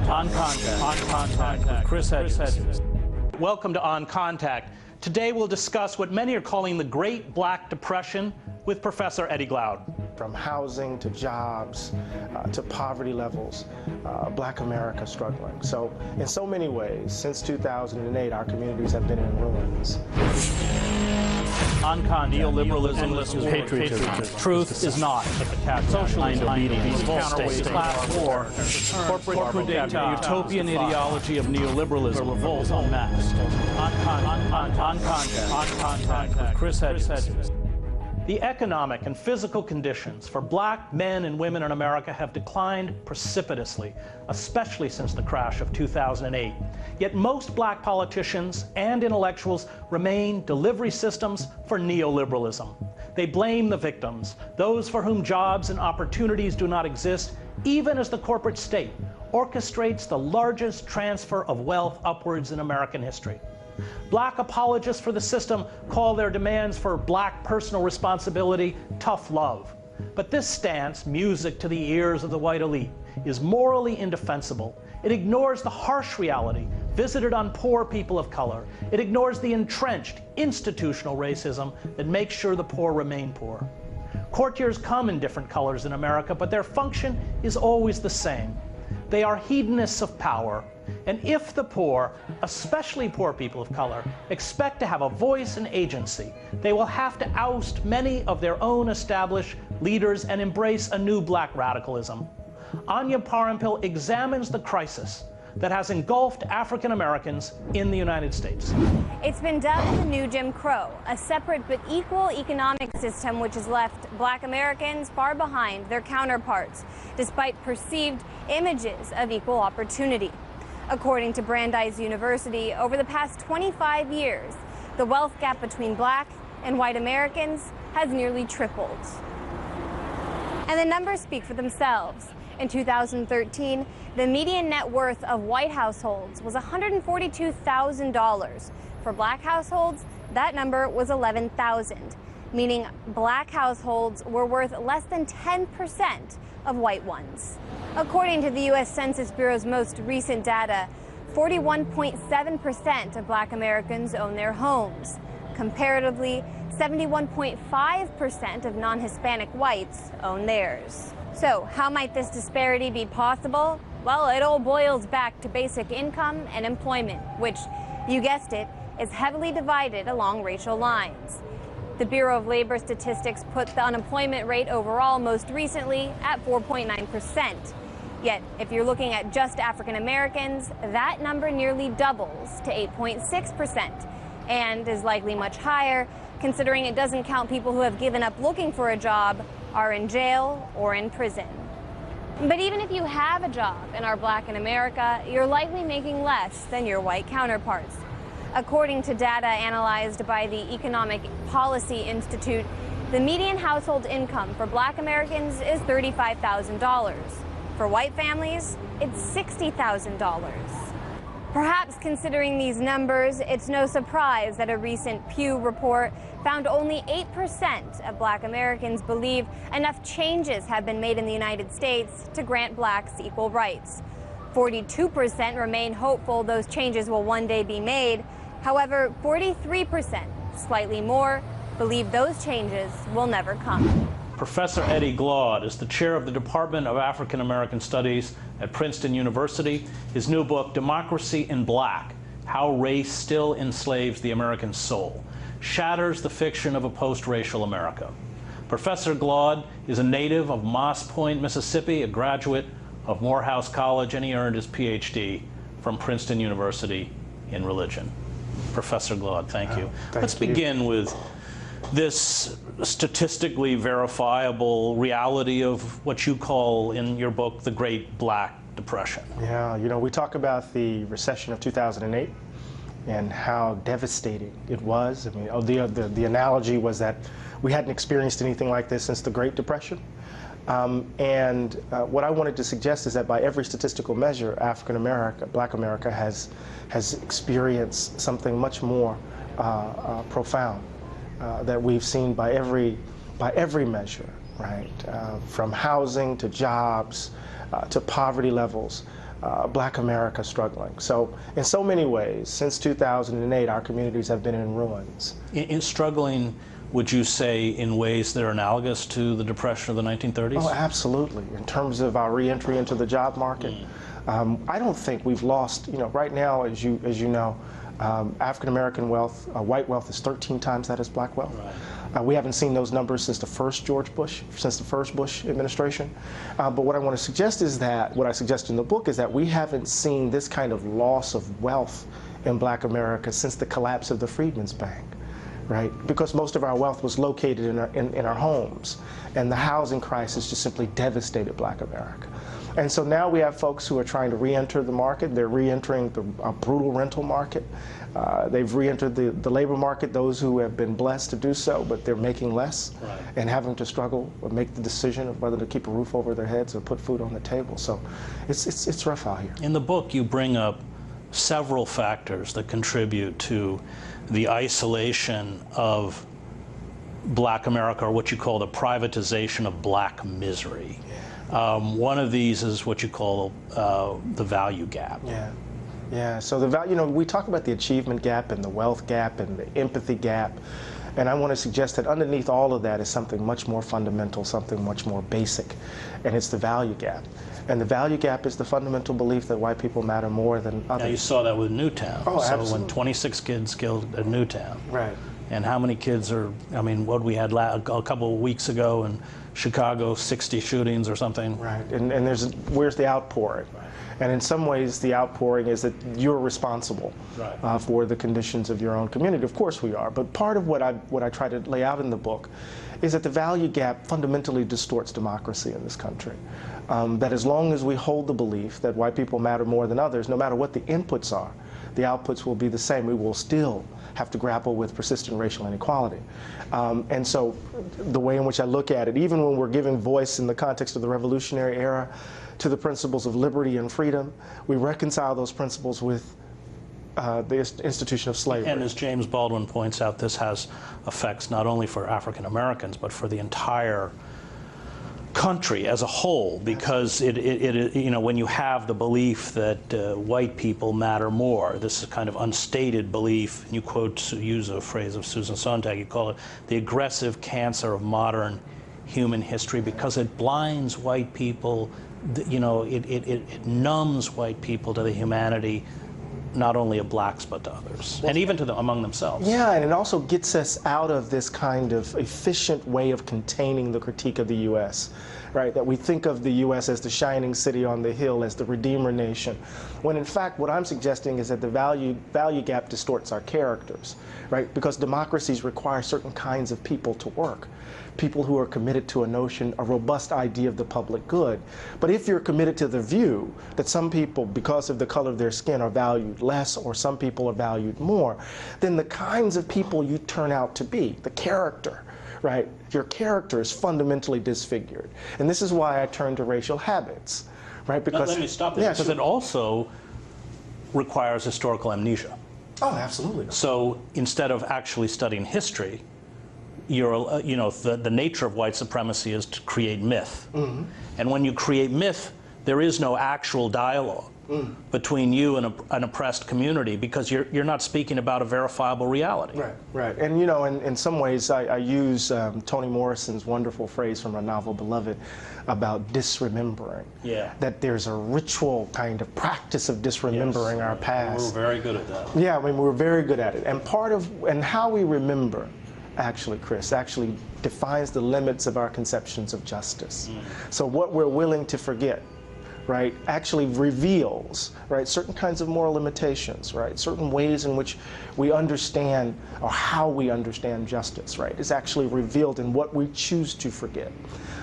Contact with Chris Hedges. Welcome to On Contact. Today we'll discuss what many are calling the Great Black Depression with Professor Eddie Glaude. From housing to jobs to poverty levels, Black America struggling. So in so many ways, since 2008, our communities have been in ruins. On Contact, neoliberalism, patriotism. Truth is not socialism, obedience, counterweight, class war, corporate dictator, utopian ideology of neoliberalism, revolt en masse. On Contact with Chris Hedges. The economic and physical conditions for black men and women in America have declined precipitously, especially since the crash of 2008. Yet most black politicians and intellectuals remain delivery systems for neoliberalism. They blame the victims, those for whom jobs and opportunities do not exist, even as the corporate state orchestrates the largest transfer of wealth upwards in American history. Black apologists for the system call their demands for black personal responsibility tough love. But this stance, music to the ears of the white elite, is morally indefensible. It ignores the harsh reality visited on poor people of color. It ignores the entrenched institutional racism that makes sure the poor remain poor. Courtiers come in different colors in America, but their function is always the same. They are hedonists of power. And if the poor, especially poor people of color, expect to have a voice and agency, they will have to oust many of their own established leaders and embrace a new black radicalism. Anya Parampil examines the crisis that has engulfed African Americans in the United States. It's been dubbed the new Jim Crow, a separate but equal economic system which has left black Americans far behind their counterparts, despite perceived images of equal opportunity. According to Brandeis University, over the past 25 years, the wealth gap between black and white Americans has nearly tripled. And the numbers speak for themselves. In 2013, the median net worth of white households was $142,000. For black households, that number was $11,000, meaning black households were worth less than 10% of white ones. According to the U.S. Census Bureau's most recent data, 41.7% of black Americans own their homes. Comparatively, 71.5% of non-Hispanic whites own theirs. So how might this disparity be possible? Well, it all boils back to basic income and employment, which, you guessed it, is heavily divided along racial lines. The Bureau of Labor Statistics put the unemployment rate overall most recently at 4.9%. Yet, if you're looking at just African Americans, that number nearly doubles to 8.6%, and is likely much higher, considering it doesn't count people who have given up looking for a job, are in jail or in prison. But even if you have a job and are black in America, you're likely making less than your white counterparts. According to data analyzed by the Economic Policy Institute, the median household income for black Americans is $35,000. For white families, it's $60,000. Perhaps considering these numbers, it's no surprise that a recent Pew report found only 8% of black Americans believe enough changes have been made in the United States to grant blacks equal rights. 42% remain hopeful those changes will one day be made. However, 43%, slightly more, believe those changes will never come. Professor Eddie Glaude is the chair of the Department of African American Studies at Princeton University. His new book, Democracy in Black: How Race Still Enslaves the American Soul, shatters the fiction of a post-racial America. Professor Glaude is a native of Moss Point, Mississippi, a graduate of Morehouse College, and he earned his PhD from Princeton University in religion. Professor Glaude, thank you. Let's begin with this statistically verifiable reality of what you call in your book the Great Black Depression. Yeah, you know, we talk about the recession of 2008 and how devastating it was. I mean, the analogy was that we hadn't experienced anything like this since the Great Depression. What I wanted to suggest is that by every statistical measure, African America, Black America has experienced something much more profound that we've seen by every measure, right? From housing to jobs to poverty levels, Black America struggling. So in so many ways, since 2008, our communities have been in ruins. In struggling, would you say, in ways that are analogous to the Depression of the 1930s? Oh, absolutely. In terms of our reentry into the job market, I don't think we've lost, right now, as you know, African-American wealth, white wealth is 13 times that as black wealth. Right. We haven't seen those numbers since the first Bush administration. But what I want to suggest is that, what I suggest in the book is that we haven't seen this kind of loss of wealth in Black America since the collapse of the Freedmen's Bank, right? Because most of our wealth was located in our homes, and the housing crisis just simply devastated Black America. And so now we have folks who are trying to re-enter the market. They're re-entering the brutal rental market. They've re-entered the labor market, those who have been blessed to do so, but they're making less and having to struggle or make the decision of whether to keep a roof over their heads or put food on the table. So it's rough out here. In the book, you bring up several factors that contribute to the isolation of Black America, or what you call the privatization of Black misery. One of these is what you call the value gap. Yeah. So we talk about the achievement gap and the wealth gap and the empathy gap, and I want to suggest that underneath all of that is something much more fundamental, something much more basic, and it's the value gap. And the value gap is the fundamental belief that white people matter more than others. Now, you saw that with Newtown. Oh, so absolutely. when 26 kids killed at Newtown. Right. And how many kids are, what we had a couple of weeks ago in Chicago, 60 shootings or something. Right, and where's the outpouring? And in some ways, the outpouring is that you're responsible for the conditions of your own community. Of course we are, but part of what I try to lay out in the book is that the value gap fundamentally distorts democracy in this country. That as long as we hold the belief that white people matter more than others, no matter what the inputs are, the outputs will be the same. We will still have to grapple with persistent racial inequality. And so the way in which I look at it, even when we're giving voice in the context of the revolutionary era to the principles of liberty and freedom, we reconcile those principles with the institution of slavery. And as James Baldwin points out, this has effects not only for African Americans, but for the entire country as a whole, because when you have the belief that white people matter more, this is kind of unstated belief, and you use a phrase of Susan Sontag, you call it the aggressive cancer of modern human history, because it blinds white people, it numbs white people to the humanity not only of blacks but to others, and even to among themselves. Yeah, and it also gets us out of this kind of efficient way of containing the critique of the U.S., right? That we think of the U.S. as the shining city on the hill, as the Redeemer nation, when in fact what I'm suggesting is that the value gap distorts our characters, right? Because democracies require certain kinds of people to work. People who are committed to a robust idea of the public good. But if you're committed to the view that some people, because of the color of their skin, are valued less, or some people are valued more, then the kinds of people you turn out to be, the character, right? Your character is fundamentally disfigured. And this is why I turn to racial habits, right? Because let me stop there, because it also requires historical amnesia. Oh, absolutely. So instead of actually studying history, the nature of white supremacy is to create myth. Mm-hmm. And when you create myth, there is no actual dialogue between you and an oppressed community, because you're not speaking about a verifiable reality. Right. And in some ways, I use Toni Morrison's wonderful phrase from her novel Beloved about disremembering. Yeah. That there's a ritual kind of practice of disremembering our past. We're very good at that. Yeah, we're very good at it. And how we remember, actually, Chris, actually defines the limits of our conceptions of justice. So what we're willing to forget, right, actually reveals, right, certain kinds of moral limitations, right, certain ways in which we understand, or how we understand justice, right, is actually revealed in what we choose to forget.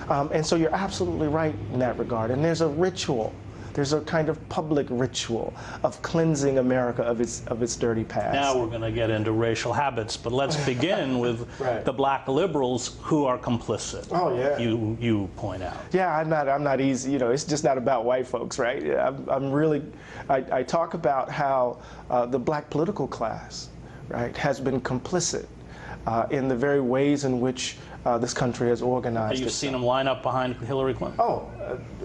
And so you're absolutely right in that regard. And there's a ritual. There's a kind of public ritual of cleansing America of its dirty past. Now we're going to get into racial habits, but let's begin with the black liberals who are complicit. Oh yeah. You point out. Yeah, I'm not easy. It's just not about white folks, right? I talk about how the black political class, right, has been complicit in the very ways in which this country has organized itself. You've seen them line up behind Hillary Clinton? Oh,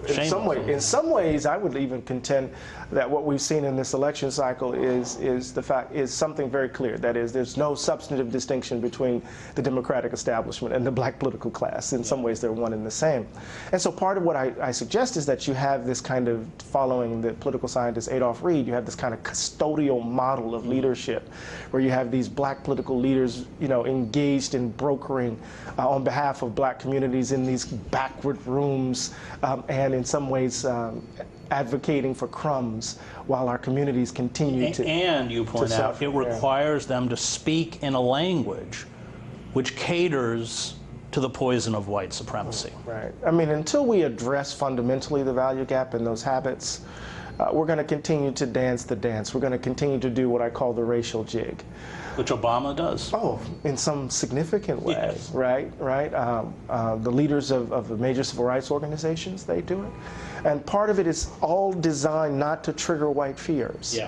in some ways, I would even contend that what we've seen in this election cycle is something very clear. That is, there's no substantive distinction between the Democratic establishment and the black political class. In some ways, they're one and the same. And so part of what I suggest is that you have this kind of, following the political scientist Adolph Reed, you have this kind of custodial model of leadership, where you have these black political leaders, engaged in brokering on behalf of black communities in these backward rooms, and in some ways advocating for crumbs while our communities continue to. And you point out, it requires them to speak in a language which caters to the poison of white supremacy. Right. I mean, until we address fundamentally the value gap in those habits, we're going to continue to dance the dance. We're going to continue to do what I call the racial jig. Which Obama does. Oh, in some significant way, yes. Right. The leaders of the major civil rights organizations, they do it. And part of it is all designed not to trigger white fears,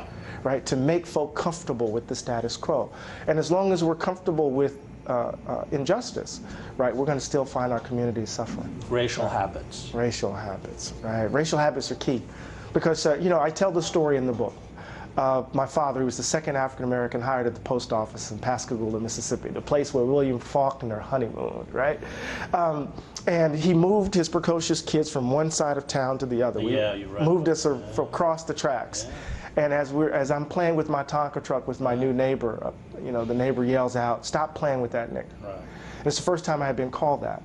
right, to make folk comfortable with the status quo. And as long as we're comfortable with injustice, right, we're going to still find our communities suffering. Racial habits. Racial habits, right. Racial habits are key. Because, I tell the story in the book. My father, who was the second African-American hired at the post office in Pascagoula, Mississippi, the place where William Faulkner honeymooned, right? And he moved his precocious kids from one side of town to the other. You're right. Moved us across the tracks. Yeah. And as I'm playing with my Tonka truck with my new neighbor, the neighbor yells out, "Stop playing with that nigger." Right. And it's the first time I had been called that.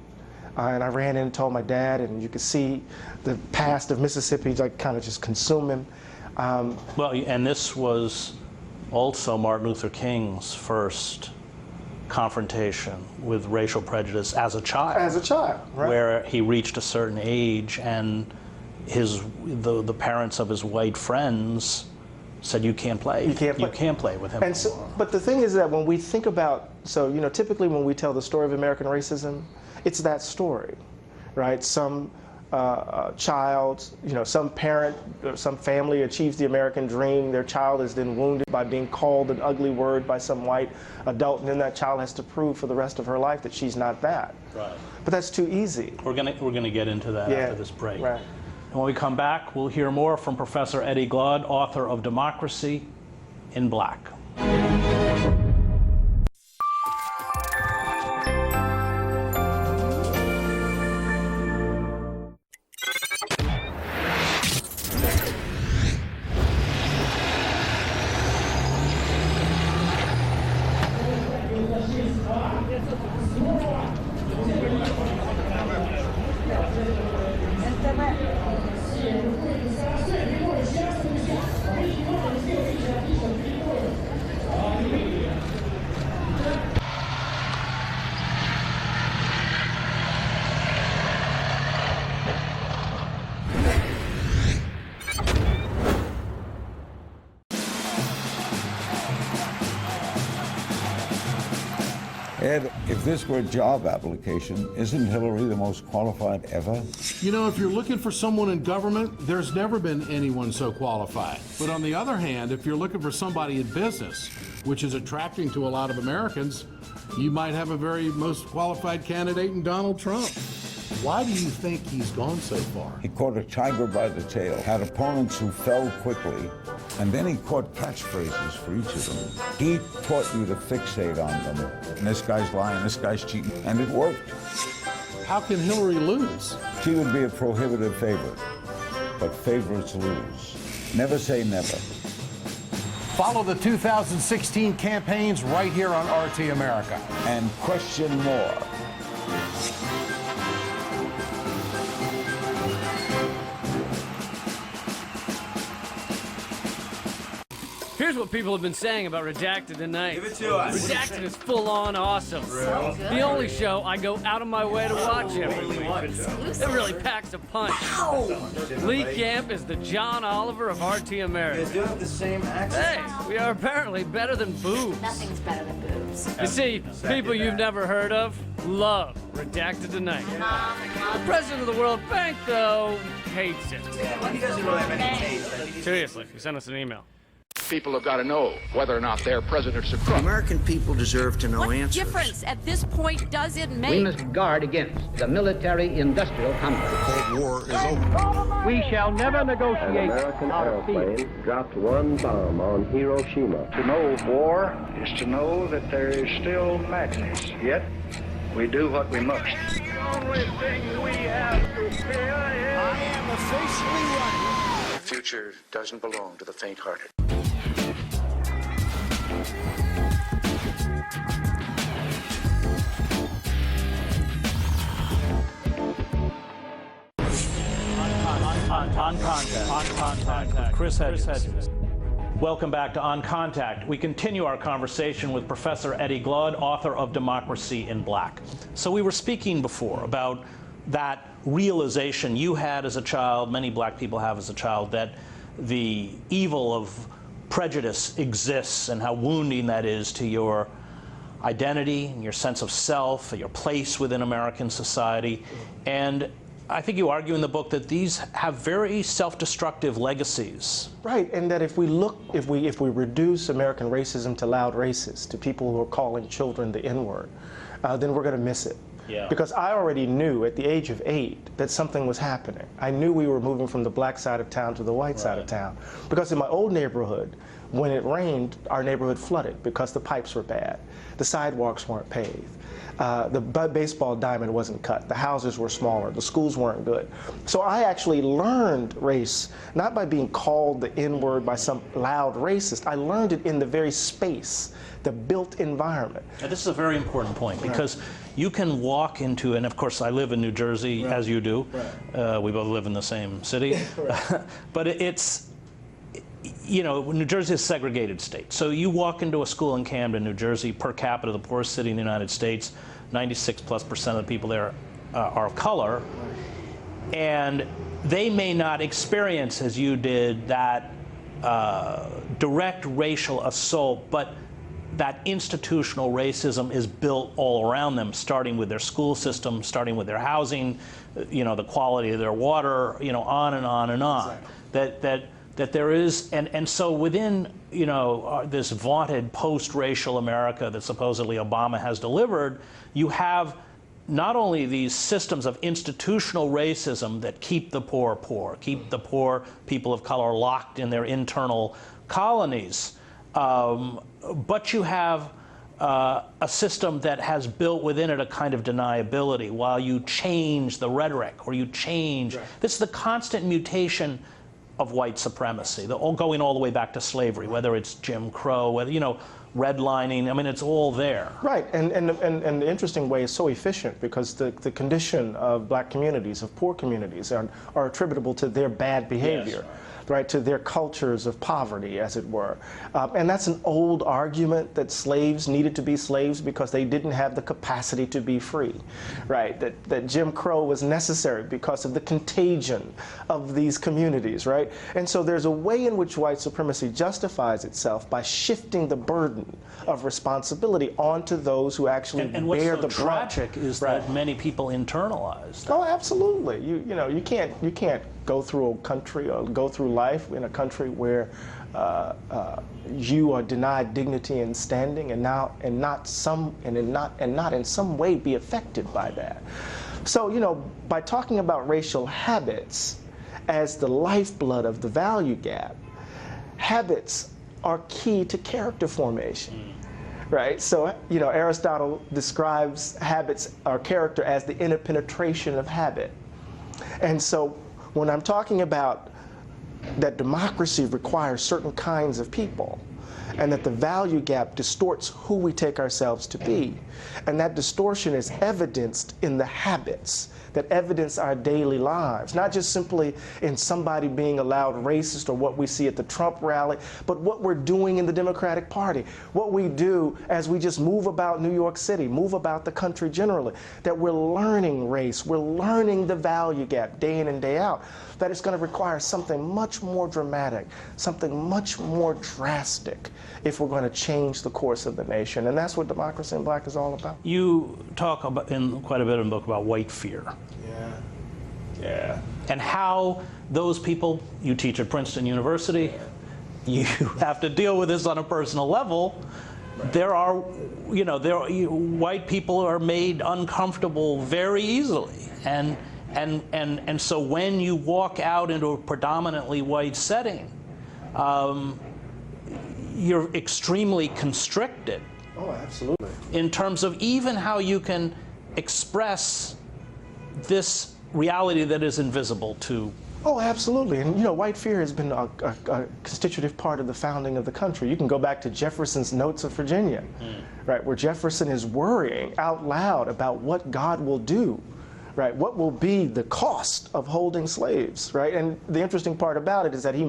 And I ran in and told my dad, and you could see the past of Mississippi like kind of just consume him. Well, and this was also Martin Luther King's first confrontation with racial prejudice as a child. As a child, right. Where he reached a certain age, and the parents of his white friends said, "You can't play. You can't play with him." And but the thing is that when we think about, typically when we tell the story of American racism, it's that story, right? Some child, some parent or some family achieves the American dream. Their child is then wounded by being called an ugly word by some white adult, and then that child has to prove for the rest of her life that she's not that. Right. But that's too easy. We're gonna get into that after this break. Right. And when we come back, we'll hear more from Professor Eddie Glaude, author of Democracy in Black. Ed, if this were a job application, isn't Hillary the most qualified ever? If you're looking for someone in government, there's never been anyone so qualified. But on the other hand, if you're looking for somebody in business, which is attracting to a lot of Americans, you might have a very most qualified candidate in Donald Trump. Why do you think he's gone so far? He caught a tiger by the tail, had opponents who fell quickly, and then he caught catchphrases for each of them. He taught you to fixate on them. And this guy's lying, this guy's cheating, and it worked. How can Hillary lose? She would be a prohibitive favorite, but favorites lose. Never say never. Follow the 2016 campaigns right here on RT America. And question more. Here's what people have been saying about Redacted tonight. Give it to us. Redacted is full-on awesome. So good. The only show I go out of my way to watch every week. It really packs a punch. Ow! Lee Camp is the John Oliver of RT America. You guys do have the same accent. Hey, we are apparently better than boobs. Nothing's better than boobs. You see, people you've never heard of love Redacted tonight. The president of the World Bank, though, hates it. He doesn't really have any taste. Seriously, you send us an email. people have got to know whether or not their president's a crook. The American people deserve to know what answers. What difference at this point does it make? We must guard against the military-industrial complex. The Cold War is over. We shall never negotiate. An American airplane dropped one bomb on Hiroshima. To know war is to know that there is still madness, yet we do what we must. The only thing we have to fear is I am officially running. The future doesn't belong to the faint-hearted. On Contact with Chris Hedges. Welcome back to On Contact. We continue our conversation with Professor Eddie Glaude, author of Democracy in Black. So we were speaking before about that realization you had as a child, many black people have as a child, that the evil of prejudice exists and how wounding that is to your identity, your sense of self, your place within American society. And I think you argue in the book that these have very self-destructive legacies. Right, and that if we reduce American racism to loud racists, to people who are calling children the N-word, then we're going to miss it. Yeah. Because I already knew at the age of 8 that something was happening. I knew we were moving from the black side of town to the white side of town. Because in my old neighborhood, when it rained, our neighborhood flooded because the pipes were bad. The sidewalks weren't paved. The baseball diamond wasn't cut. The houses were smaller. The schools weren't good. So I actually learned race, not by being called the N-word by some loud racist. I learned it in the very space, the built environment. Now, this is a very important point because you can walk into, and of course I live in New Jersey, as you do. We both live in the same city. But it's, you know, New Jersey is a segregated state. So you walk into a school in Camden, New Jersey, per capita, the poorest city in the United States, 96+% of the people there are of color. And they may not experience, as you did, that direct racial assault, but that institutional racism is built all around them, starting with their school system, starting with their housing, you know, the quality of their water, you know, on and on and on. Exactly. That there is, and so within, you know, this vaunted post-racial America that supposedly Obama has delivered, you have not only these systems of institutional racism that keep the poor poor, keep the poor people of color locked in their internal colonies, but you have a system that has built within it a kind of deniability while you change the rhetoric or you change. This is the constant mutation of white supremacy, going all the way back to slavery, whether it's Jim Crow, whether, you know, redlining, I mean, it's all there. Right, and the interesting way is so efficient because the condition of black communities, of poor communities, are attributable to their bad behavior. Yes. Right, to their cultures of poverty, as it were. And that's an old argument that slaves needed to be slaves because they didn't have the capacity to be free, right? That Jim Crow was necessary because of the contagion of these communities, right? And so there's a way in which white supremacy justifies itself by shifting the burden of responsibility onto those who actually bear the brunt. And what's so tragic is that many people internalize that. Oh, absolutely. You know, you can't go through a country or go through life in a country where you are denied dignity and standing, and not in some way be affected by that. So, you know, by talking about racial habits as the lifeblood of the value gap, habits are key to character formation. Right? So, you know, Aristotle describes habits or character as the inner penetration of habit. And so when I'm talking about that democracy requires certain kinds of people, and that the value gap distorts who we take ourselves to be, and that distortion is evidenced in the habits that evidence our daily lives, not just simply in somebody being a loud racist or what we see at the Trump rally, but what we're doing in the Democratic Party, what we do as we just move about New York City, move about the country generally, that we're learning race, we're learning the value gap day in and day out, that it's going to require something much more dramatic, something much more drastic if we're going to change the course of the nation. And that's what Democracy in Black is all about. You talk about, in quite a bit in the book, about white fear. Yeah. And how those people, you teach at Princeton University, you have to deal with this on a personal level. There are, white people are made uncomfortable very easily, and so when you walk out into a predominantly white setting, you're extremely constricted. Oh, absolutely. In terms of even how you can express this reality that is invisible to. Oh, absolutely. And, white fear has been a constitutive part of the founding of the country. You can go back to Jefferson's Notes of Virginia, right, where Jefferson is worrying out loud about what God will do, right? What will be the cost of holding slaves, right? And the interesting part about it is that he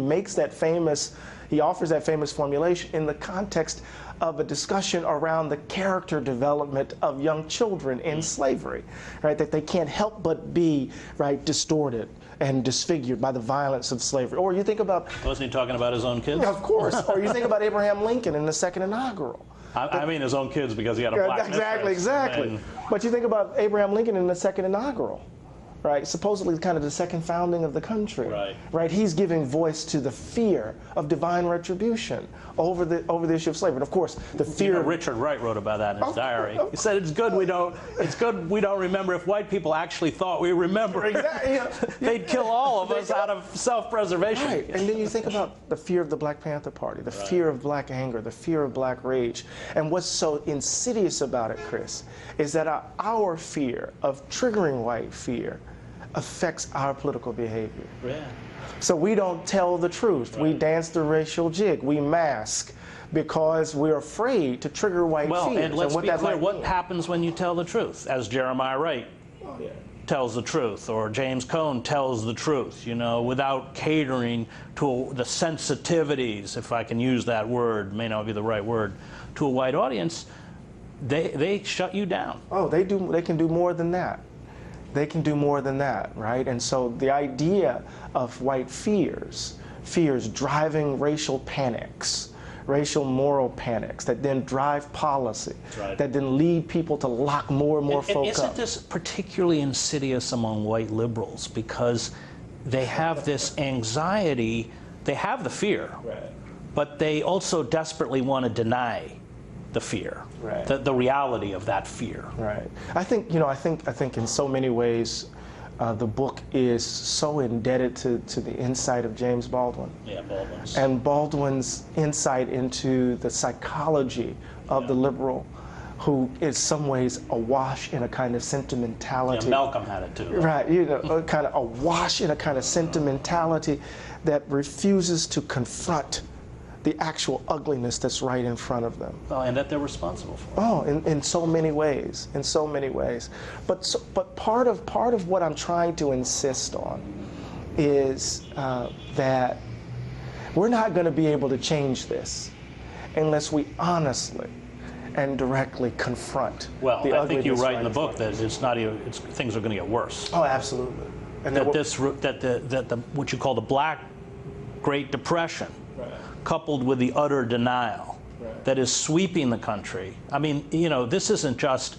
offers that famous formulation in the context of a discussion around the character development of young children in slavery, right? That they can't help but be, right, distorted and disfigured by the violence of slavery. Or you think about... Wasn't he talking about his own kids? Yeah, of course. Or you think about Abraham Lincoln in the second inaugural. I mean his own kids because he had a black Exactly. But you think about Abraham Lincoln in the second inaugural, right? Supposedly kind of the second founding of the country. Right? He's giving voice to the fear of divine retribution over the issue of slavery. And of course, the fear. Richard Wright wrote about that in his diary. He said it's good we don't remember. If white people actually thought we remember, exactly. They'd kill all of us out of self-preservation. Right. And then you think about the fear of the Black Panther Party, the fear of black anger, the fear of black rage. And what's so insidious about it, Chris, is that our fear of triggering white fear affects our political behavior. Yeah. So we don't tell the truth. We dance the racial jig. We mask because we're afraid to trigger white fears. Well, and let's be clear, what happens when you tell the truth? As Jeremiah Wright tells the truth, or James Cone tells the truth, without catering to the sensitivities, if I can use that word, may not be the right word, to a white audience, they shut you down. Oh, they do. They can do more than that. They can do more than that, right? And so the idea of white fears driving racial panics, racial moral panics that then drive policy, that then lead people to lock more and more folk up. Isn't this particularly insidious among white liberals because they have this anxiety, they have the fear, but they also desperately want to deny the fear, the reality of that fear. Right. I think in so many ways, the book is so indebted to the insight of James Baldwin. Yeah, Baldwin's. And Baldwin's insight into the psychology of the liberal, who in some ways awash in a kind of sentimentality. Yeah, Malcolm had it too. Right, kind of awash in a kind of sentimentality that refuses to confront the actual ugliness that's right in front of them. Oh, and that they're responsible for. Oh, in so many ways, in so many ways. But part of what I'm trying to insist on is that we're not going to be able to change this unless we honestly and directly confront the ugliness. I think you write in the book that things are going to get worse. Oh, absolutely. And that what you call the Black Great Depression, coupled with the utter denial that is sweeping the country. I mean, this isn't just,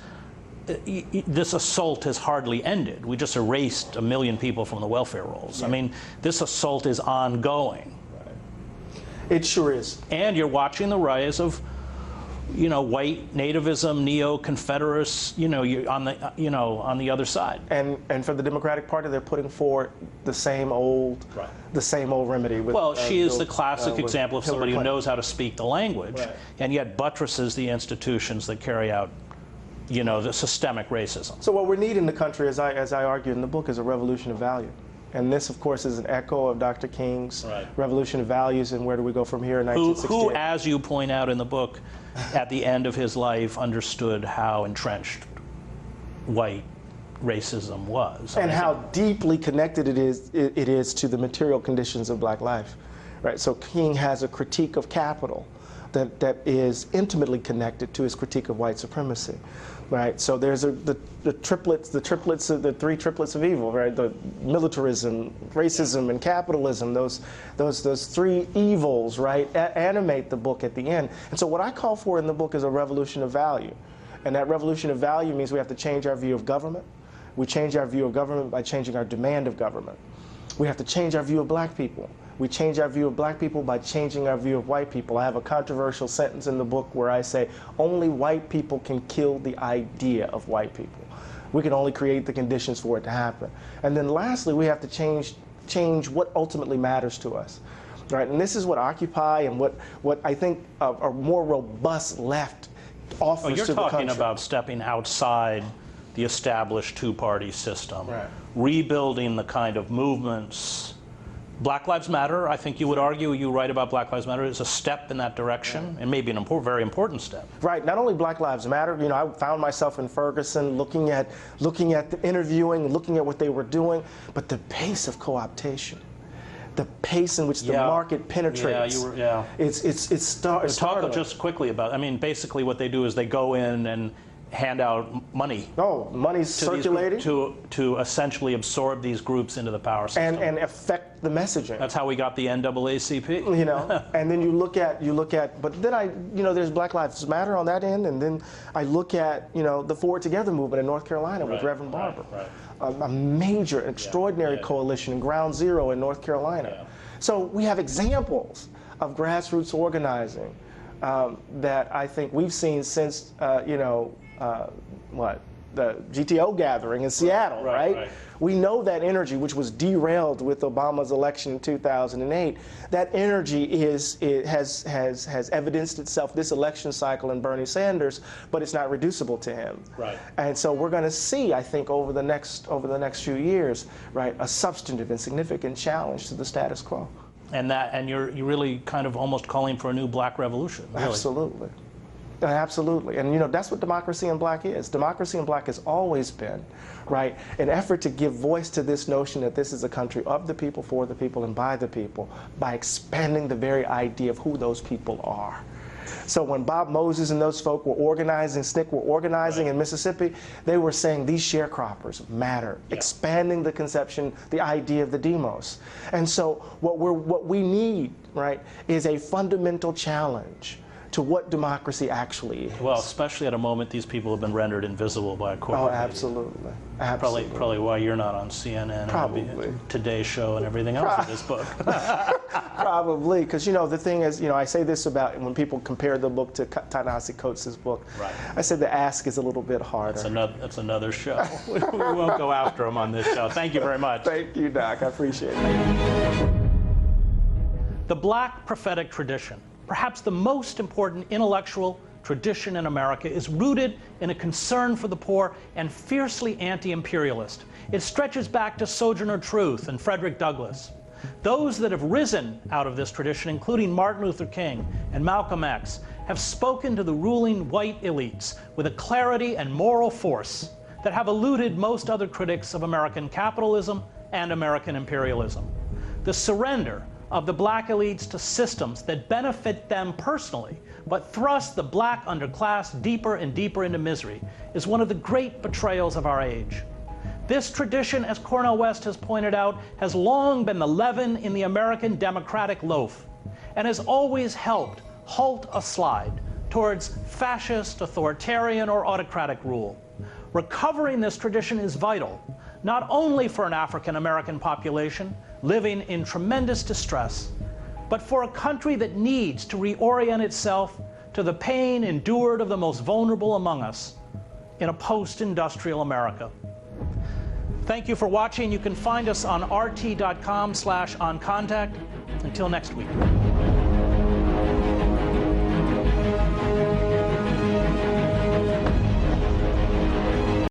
this assault has hardly ended. We just erased 1 million people from the welfare rolls. Yeah. I mean, this assault is ongoing. It sure is. And you're watching the rise of, white nativism, neo-Confederates, on the other side. And for the Democratic Party, they're putting forward the same old remedy. Well, she is the classic example of somebody who knows how to speak the language, and yet buttresses the institutions that carry out, the systemic racism. So what we need in the country, as I argue in the book, is a revolution of value. And this, of course, is an echo of Dr. King's revolution of values and where do we go from here in 1968. Who, as you point out in the book, at the end of his life understood how entrenched white racism was. And how deeply connected it is to the material conditions of black life. Right? So King has a critique of capital that is intimately connected to his critique of white supremacy. Right, so there's the three triplets of evil, right? The militarism, racism, and capitalism. Those three evils, right, animate the book at the end. And so what I call for in the book is a revolution of value, and that revolution of value means we have to change our view of government. We change our view of government by changing our demand of government. We have to change our view of black people. We change our view of black people by changing our view of white people. I have a controversial sentence in the book where I say, only white people can kill the idea of white people. We can only create the conditions for it to happen. And then lastly, we have to change what ultimately matters to us. Right? And this is what Occupy and what I think a more robust left offers to the country. You're talking about stepping outside the established two-party system, right, rebuilding the kind of movements. Black Lives Matter, I think you would argue, you write about Black Lives Matter, is a step in that direction, and maybe an very important step. Right. Not only Black Lives Matter. You know, I found myself in Ferguson looking at the interviewing, looking at what they were doing, but the pace of co-optation, the pace in which the market penetrates. It's startling. Talk just quickly about. I mean, basically, what they do is they go in and hand out money. Oh, money's circulating to essentially absorb these groups into the power system and affect the messaging. That's how we got the NAACP. You know, and then you look at, but then there's Black Lives Matter on that end, and then I look at, the Forward Together movement in North Carolina with Reverend Barber, a major, extraordinary coalition in Ground Zero in North Carolina. So we have examples of grassroots organizing that I think we've seen since, the GTO gathering in Seattle, right? We know that energy, which was derailed with Obama's election in 2008, that energy has evidenced itself this election cycle in Bernie Sanders, but it's not reducible to him. Right. And so we're going to see, I think, over the next few years, right, a substantive and significant challenge to the status quo. And you're really kind of almost calling for a new black revolution. Really. Absolutely. Absolutely. And that's what Democracy in Black is. Democracy in Black has always been, right, an effort to give voice to this notion that this is a country of the people, for the people, and by the people, by expanding the very idea of who those people are. So when Bob Moses and those folk were organizing, SNCC were organizing in Mississippi, they were saying these sharecroppers matter, expanding the conception, the idea of the demos. And so what we need, right, is a fundamental challenge to what democracy actually is. Well, especially at a moment these people have been rendered invisible by corporate media. Absolutely. Probably why you're not on CNN and Today Show and everything else in this book. Probably, because the thing is, I say this about when people compare the book to Ta-Nehisi Coates' book. Right. I said the ask is a little bit harder. That's another show. We won't go after them on this show. Thank you very much. Thank you, Doc. I appreciate it. The Black prophetic tradition, perhaps the most important intellectual tradition in America, is rooted in a concern for the poor and fiercely anti-imperialist. It stretches back to Sojourner Truth and Frederick Douglass. Those that have risen out of this tradition, including Martin Luther King and Malcolm X, have spoken to the ruling white elites with a clarity and moral force that have eluded most other critics of American capitalism and American imperialism. The surrender of the black elites to systems that benefit them personally, but thrust the black underclass deeper and deeper into misery, is one of the great betrayals of our age. This tradition, as Cornel West has pointed out, has long been the leaven in the American democratic loaf, and has always helped halt a slide towards fascist, authoritarian, or autocratic rule. Recovering this tradition is vital, not only for an African American population living in tremendous distress, but for a country that needs to reorient itself to the pain endured of the most vulnerable among us in a post-industrial America. Thank you for watching. You can find us on rt.com/oncontact. Until next week.